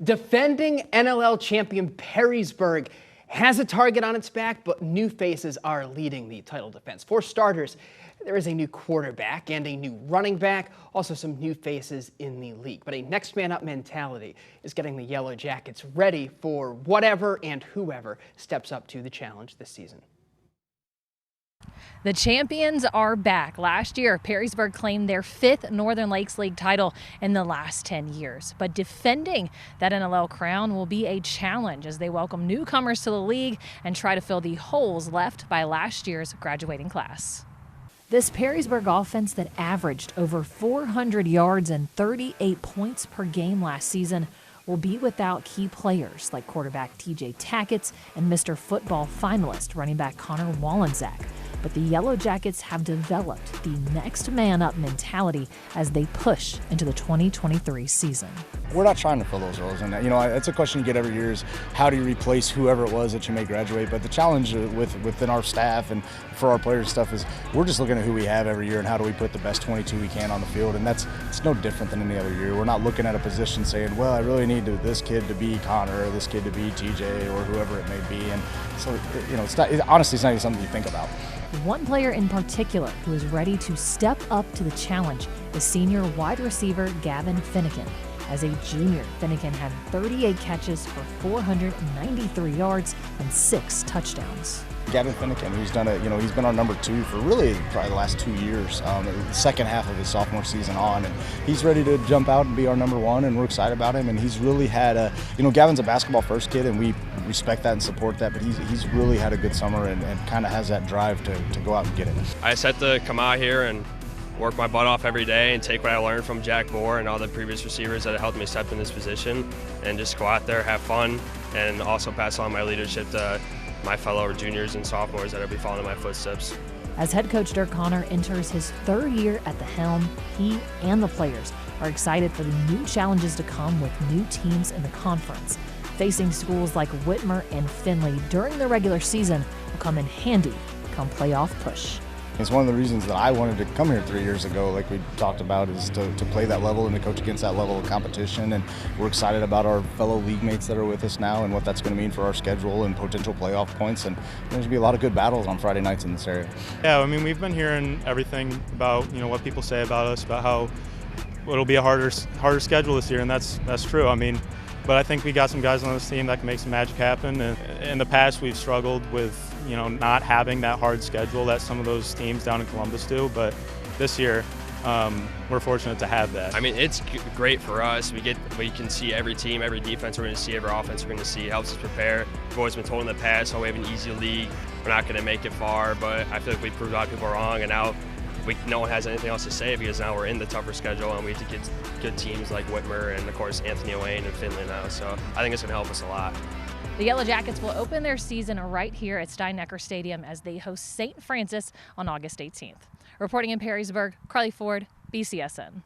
Defending NLL champion Perrysburg has a target on its back, but new faces are leading the title defense. For starters, there is a new quarterback and a new running back, also some new faces in the league. But a next man up mentality is getting the Yellow Jackets ready for whatever and whoever steps up to the challenge this season. The champions are back. Last year, Perrysburg claimed their 5th Northern Lakes League title in the last 10 years. But defending that NLL crown will be a challenge as they welcome newcomers to the league and try to fill the holes left by last year's graduating class. This Perrysburg offense that averaged over 400 yards and 38 points per game last season will be without key players like quarterback TJ Tackett's and Mr. Football finalist running back Connor Wallensack. But the Yellow Jackets have developed the next man up mentality as they push into the 2023 season. We're not trying to fill those roles, and it's a question you get every year: is how do you replace whoever it was that you may graduate? But the challenge within our staff and for our players and stuff is we're just looking at who we have every year and how do we put the best 22 we can on the field, and it's no different than any other year. We're not looking at a position saying, well, I really need this kid to be Connor or this kid to be TJ or whoever it may be, and so honestly, it's not even something you think about. One player in particular who is ready to step up to the challenge is senior wide receiver Gavin Finnegan. As a junior, Finnegan had 38 catches for 493 yards and 6 touchdowns. Gavin Finnegan, who's done he's been our number 2 for really probably the last 2 years, the second half of his sophomore season on, and he's ready to jump out and be our number 1, and we're excited about him. And he's really had Gavin's a basketball first kid, and we respect that and support that, but he's really had a good summer and kind of has that drive to go out and get it. I just had to come out here and work my butt off every day and take what I learned from Jack Bohr and all the previous receivers that have helped me step in this position, and just go out there, have fun, and also pass on my leadership to my fellow juniors and sophomores that will be following in my footsteps. As head coach Dirk Connor enters his 3rd year at the helm, he and the players are excited for the new challenges to come with new teams in the conference. Facing schools like Whitmer and Findlay during the regular season will come in handy come playoff push. It's one of the reasons that I wanted to come here 3 years ago, like we talked about, is to play that level and to coach against that level of competition. And we're excited about our fellow league mates that are with us now and what that's going to mean for our schedule and potential playoff points. And there's going to be a lot of good battles on Friday nights in this area. Yeah, I mean, we've been hearing everything about what people say about us, about how it'll be a harder schedule this year, and that's true. I mean, but I think we got some guys on this team that can make some magic happen. And in the past, we've struggled with not having that hard schedule that some of those teams down in Columbus do. But this year, we're fortunate to have that. I mean, it's great for us. We can see every team, every defense we're going to see, every offense we're going to see. It helps us prepare. We've always been told in the past, we have an easy league, we're not going to make it far. But I feel like we proved a lot of people wrong, and now no one has anything else to say because now we're in the tougher schedule and we have to get good teams like Whitmer and, of course, Anthony Wayne and Findlay now. So I think it's going to help us a lot. The Yellow Jackets will open their season right here at Steinecker Stadium as they host St. Francis on August 18th. Reporting in Perrysburg, Carly Ford, BCSN.